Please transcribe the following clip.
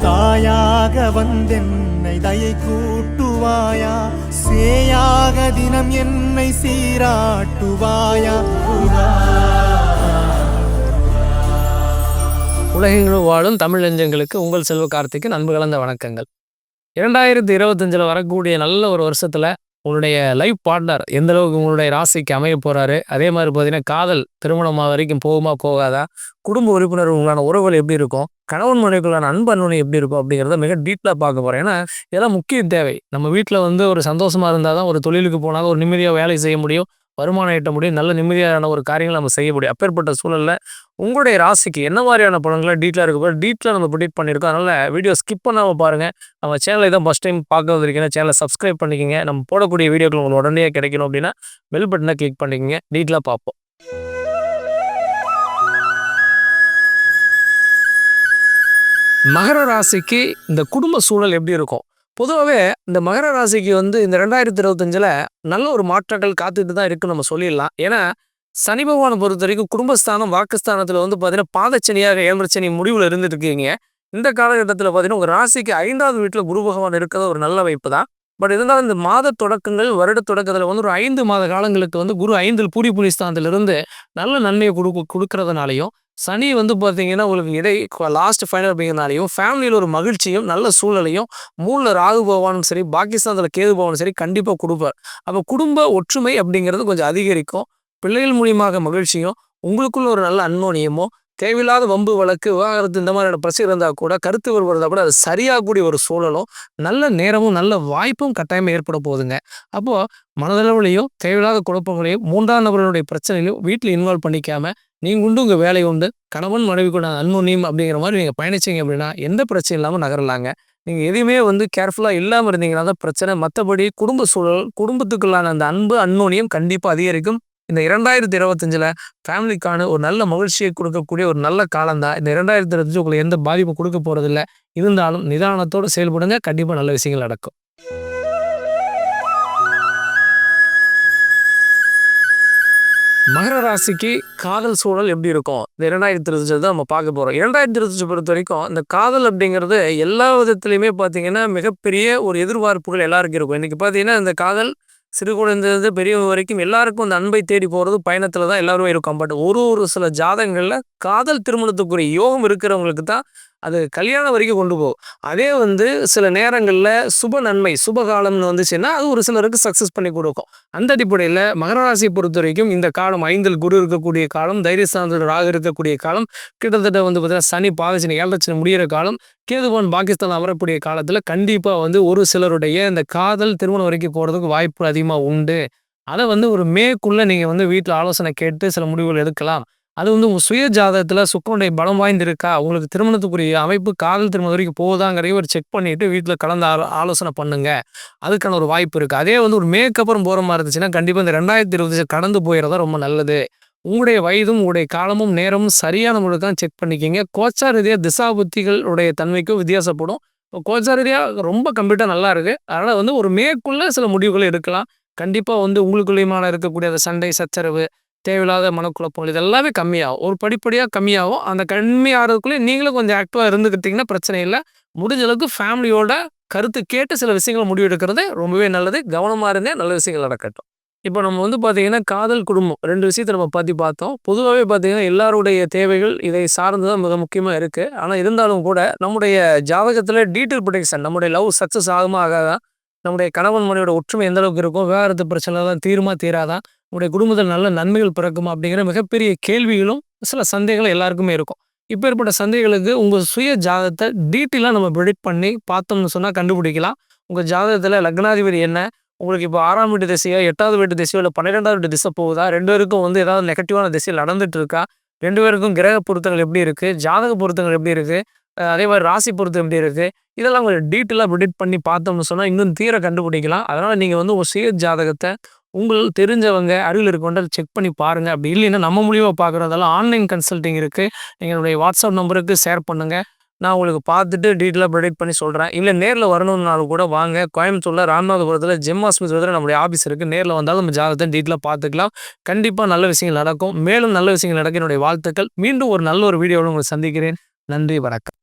தாயாக வந்தென்னை தயை கூட்டுவாயா, சேயாக தினம் என்னை சீராட்டுவாயா. உலகெங்கிலும் வாழும் தமிழ் நெஞ்சங்களுக்கு உங்கள் செல்வ கார்த்திக்கு அன்பு கலந்த வணக்கங்கள். 2025 வரக்கூடிய நல்ல ஒரு வருஷத்துல உங்களுடைய லைஃப் பார்ட்னர் எந்த அளவுக்கு உங்களுடைய ராசிக்கு அமைய போறாரு, அதே மாதிரி பார்த்தீங்கன்னா காதல் திருமணமாக வரைக்கும் போகுமா போகாதா, குடும்ப உறுப்பினர் உங்களான உறவுகள் எப்படி இருக்கும், கணவன் மனைவிக்குள்ளான அன்பு அன்பு எப்படி இருக்கும் அப்படிங்கிறத மிக டீட்டெயிலாக பார்க்க போகிறேன். ஏன்னா இதெல்லாம் முக்கிய தேவை. நம்ம வீட்டில் ஒரு சந்தோஷமாக இருந்தால் தான் ஒரு தொழிலுக்கு போனாலும் ஒரு நிம்மதியாக வேலை செய்ய முடியும், வருமானம் ஈட்ட முடியும், நல்ல நிம்மதியான ஒரு காரியங்களை நம்ம செய்ய முடியும். அப்பேற்பட்ட சூழலில் உங்களுடைய ராசிக்கு என்ன மாதிரியான பலன்களை டீட்டெயிலாக இருக்க போது டீட்டெயிலாக நம்ம ப்ரிடிக்ட் பண்ணியிருக்கோம். அதனால் வீடியோ ஸ்கிப் பண்ணாமல் பாருங்கள். நம்ம சேனலை தான் ஃபஸ்ட் டைம் பார்க்க வந்திருக்கீங்கன்னா சேனலை சப்ஸ்கிரைப் பண்ணிக்கோங்க. நம்ம போடக்கூடிய வீடியோக்கள் உங்களுக்கு உடனே கிடைக்கணும் அப்படின்னா பெல் பட்டனை கிளிக் பண்ணிக்கோங்க. டீட்டெயிலாக பார்ப்போம். மகர ராசிக்கு இந்த குடும்ப சூழல் எப்படி இருக்கும்? பொதுவாகவே இந்த மகர ராசிக்கு இந்த 2025 நல்ல ஒரு மாற்றங்கள் காத்துட்டு தான் இருக்குன்னு நம்ம சொல்லிடலாம். ஏன்னா சனி பகவானை பொறுத்த வரைக்கும் குடும்பஸ்தானம் வாக்குஸ்தானத்தில் பார்த்தீங்கன்னா பாதச்சனியாக 7 சனி முடிவில் இருந்துட்டு இருக்கீங்க. இந்த காலகட்டத்தில் பார்த்தீங்கன்னா உங்கள் ராசிக்கு 5வது வீட்டில் குரு பகவான் இருக்கிறது ஒரு நல்ல வாய்ப்பு தான். பட் இருந்தாலும் இந்த மாத தொடக்கங்கள் வருட தொடக்கத்தில் ஒரு 5 மாத காலங்களுக்கு குரு 5 பூரி புனிஸ்தானத்திலிருந்து நல்ல நன்மையை கொடுக்கறதுனாலையும், சனி பார்த்தீங்கன்னா உங்களுக்கு லாஸ்ட் ஃபைனல் அப்படிங்கிறனாலையும் ஃபேமிலியில் ஒரு மகிழ்ச்சியும் நல்ல சூழலையும் 3ல் ராகு பகவானும் சரி பாகிஸ்தானத்தில் கேது பகவானும் சரி கண்டிப்பாக கொடுப்பார். அப்போ குடும்ப ஒற்றுமை அப்படிங்கிறது கொஞ்சம் அதிகரிக்கும். பிள்ளைகள் மூலியமாக மகிழ்ச்சியும், உங்களுக்குள்ள ஒரு நல்ல அன்னோனியமோ, தேவையில்லாத வம்பு வழக்கு விவாகரத்து இந்த மாதிரியான பிரச்சனை இருந்தால் கூட கருத்து வருவதாக கூட அது சரியாகக்கூடிய ஒரு சூழலும் நல்ல நேரமும் நல்ல வாய்ப்பும் கட்டாயமாக ஏற்பட போகுதுங்க. அப்போது மனதளவுலையும் தேவையில்லாத குழப்பங்களையும் 3ஆம் நபர்களுடைய பிரச்சனையிலையும் வீட்டில் இன்வால்வ் பண்ணிக்காமல் நீங்கள் உண்டு உங்கள் வேலை உண்டு கணவன் மனைவி கூட அன்னோனியம் அப்படிங்கிற மாதிரி நீங்கள் பயணிச்சிங்க அப்படின்னா எந்த பிரச்சனை இல்லாமல் நகரலாங்க. நீங்கள் எதையுமே கேர்ஃபுல்லாக இல்லாமல் இருந்தீங்கன்னா தான் பிரச்சனை. மற்றபடி குடும்ப சூழல் குடும்பத்துக்குள்ளான அந்த அன்பு அன்னோனியம் கண்டிப்பாக அதிகரிக்கும். இந்த 2025 ஃபேமிலிக்கான ஒரு நல்ல மகிழ்ச்சியை கொடுக்கக்கூடிய ஒரு நல்ல காலம் தான். இந்த 2025 உங்களுக்கு எந்த பாதிப்பும் கொடுக்க போகிறதில்ல. இருந்தாலும் நிதானத்தோடு செயல்படுங்க, கண்டிப்பாக நல்ல விஷயங்கள் நடக்கும். மகர ராசிக்கு காதல் சூழல் எப்படி இருக்கும்? இந்த 2025 தான் நம்ம பார்க்க போகிறோம். 2025 பொறுத்த வரைக்கும் இந்த காதல் அப்படிங்கிறது எல்லா விதத்துலையுமே பார்த்தீங்கன்னா மிகப்பெரிய ஒரு எதிர்பார்ப்புகள் எல்லாருக்கும் இருக்கும். இன்றைக்கி பார்த்தீங்கன்னா இந்த காதல் சிறு குழந்தைந்து பெரியவங்க வரைக்கும் எல்லாருக்கும் அந்த அன்பை தேடி போகிறது பயணத்தில் தான் எல்லாருமே இருக்கும். பட் ஒரு சில ஜாதகங்களில் காதல் திருமணத்துக்குரிய யோகம் இருக்கிறவங்களுக்கு தான் அது கல்யாணம் வரைக்கும் கொண்டு போகும். அதே சில நேரங்களில் சுப நன்மை சுபகாலம்னு வந்துச்சுன்னா அது ஒரு சிலருக்கு சக்ஸஸ் பண்ணி கொடுக்கும். அந்த அடிப்படையில் மகர ராசியை பொறுத்த வரைக்கும் இந்த காலம் 5ல் குரு இருக்கக்கூடிய காலம், தைரியஸ்தானத்தில் ராகு இருக்கக்கூடிய காலம், கிட்டத்தட்ட பார்த்தீங்கன்னா சனி பாதச்சனி 7 சனி முடிகிற காலம், கேதுவான் பாகிஸ்தான் அமரக்கூடிய காலத்தில் கண்டிப்பாக ஒரு சிலருடைய இந்த காதல் திருமணம் வரைக்கும் போகிறதுக்கு வாய்ப்பு அதிகமாக உண்டு. அதை ஒரு மேக்குள்ளே நீங்கள் வீட்டில் ஆலோசனை கேட்டு சில முடிவுகள் எடுக்கலாம். அது உங்கள் சுய ஜாதகத்தில் சுக்கரனுடைய பலம் வாய்ந்திருக்கா, உங்களுக்கு திருமணத்துக்குரிய அமைப்பு காதல் திருமணம் வரைக்கும் போகுதாங்கிறதையும் ஒரு செக் பண்ணிவிட்டு வீட்டில் கலந்து ஆலோசனை பண்ணுங்க. அதுக்கான ஒரு வாய்ப்பு இருக்குது. அதே ஒரு மேக்கப்புறம் போகிற மாதிரி இருந்துச்சுன்னா கண்டிப்பாக இந்த 2025 கடந்து போயிடுறதா ரொம்ப நல்லது. உங்களுடைய வயதும் உங்களுடைய காலமும் நேரமும் சரியான முறைதான் செக் பண்ணிக்கிங்க. கோச்சார் ரீதியாக திசாபுத்திகளுடைய தன்மைக்கும் வித்தியாசப்படும். கோச்சார் ரீதியாக ரொம்ப கம்ப்ளீட்டாக நல்லா இருக்குது. அதனால் ஒரு மேற்குள்ளே சில முடிவுகளை எடுக்கலாம். கண்டிப்பாக உங்களுக்குள்ளேயுமான இருக்கக்கூடிய அந்த சண்டை சச்சரவு தேவையில்லாத மனக்குழப்பங்கள் இதெல்லாமே கம்மியாகும். ஒரு படிப்படியாக கம்மியாகும். அந்த கம்மியாகிறதுக்குள்ளே நீங்களும் கொஞ்சம் ஆக்டிவாக இருந்துக்கிட்டிங்கன்னா பிரச்சனை இல்லை. முடிஞ்ச அளவுக்கு ஃபேமிலியோட கருத்து கேட்டு சில விஷயங்களை முடிவெடுக்கிறது ரொம்பவே நல்லது. கவனமாக இருந்தே நல்ல விஷயங்கள் நடக்கட்டும். இப்போ நம்ம பார்த்தீங்கன்னா காதல் குடும்பம் 2 விஷயத்தை நம்ம பார்த்தோம். பொதுவாகவே பார்த்தீங்கன்னா எல்லாருடைய தேவைகள் இதை சார்ந்து தான் மிக முக்கியமாக இருக்குது. ஆனால் இருந்தாலும் கூட நம்முடைய ஜாதகத்தில் டீட்டெயில் ப்ரொடெக்ஷன் நம்முடைய லவ் சக்ஸஸ் ஆகுமா ஆகாதான், நம்முடைய கணவன் மனைவியோட ஒற்றுமை எந்த அளவுக்கு இருக்கும், விவாகரத்து பிரச்சனை தான் தீருமா தீராதான், உங்களுடைய குடும்பத்தில் நல்ல நன்மைகள் பிறக்குமா அப்படிங்கிற மிகப்பெரிய கேள்விகளும் சில சந்தேகங்கள் எல்லாருக்குமே இருக்கும். இப்போ ஏற்பட்ட சந்தேகங்களுக்கு உங்கள் சுய ஜாதகத்தை டீட்டெயிலாக நம்ம ப்ரெடிக்ட் பண்ணி பார்த்தோம்னு சொன்னால் கண்டுபிடிக்கலாம். உங்கள் ஜாதகத்தில் லக்னாதிபதி என்ன, உங்களுக்கு இப்போ 6ஆம் வீட்டு திசையோ 8வது வீட்டு திசையோ இல்லை 12வது வீட்டு திசை போகுதா, 2 பேருக்கும் ஏதாவது நெகட்டிவான திசையில் நடந்துட்டு இருக்கா, 2 பேருக்கும் கிரக பொருத்தங்கள் எப்படி இருக்குது, ஜாதக பொருத்தங்கள் எப்படி இருக்குது, அதே மாதிரி ராசி பொருத்தம் எப்படி இருக்குது, இதெல்லாம் கொஞ்சம் டீட்டெயிலாக ப்ரெடிக்ட் பண்ணி பார்த்தோம்னு சொன்னால் இன்னும் தீர கண்டுபிடிக்கலாம். அதனால் நீங்கள் உங்கள் சுய ஜாதகத்தை உங்களுக்கு தெரிஞ்சவங்க அருகில் இருக்கவங்க செக் பண்ணி பாருங்கள். அப்படி இல்லைன்னா நம்ம மூலியமாக பார்க்குறதெல்லாம் ஆன்லைன் கன்சல்ட்டிங் இருக்குது. எங்களுடைய வாட்ஸ்அப் நம்பருக்கு ஷேர் பண்ணுங்கள். நான் உங்களுக்கு பார்த்துட்டு டீட்டெயிலாக ப்ரெடிக்ட் பண்ணி சொல்கிறேன். இல்லை நேரில் வரணுன்னாலும் கூட வாங்க. கோயம்புத்தூரில் ராமநாதபுரத்தில் ஜெம் ஆஸ்பத்திரியில் நம்முடைய ஆஃபீஸ் இருக்குது. நேரில் வந்தாலும் நம்ம ஜாதகத்தை டீட்டெயிலாக பார்த்துக்கலாம். கண்டிப்பாக நல்ல விஷயங்கள் நடக்கும். மேலும் நல்ல விஷயங்கள் நடக்க என்னுடைய வாழ்த்துக்கள். மீண்டும் ஒரு நல்ல ஒரு வீடியோவில் உங்களை சந்திக்கிறேன். நன்றி, வணக்கம்.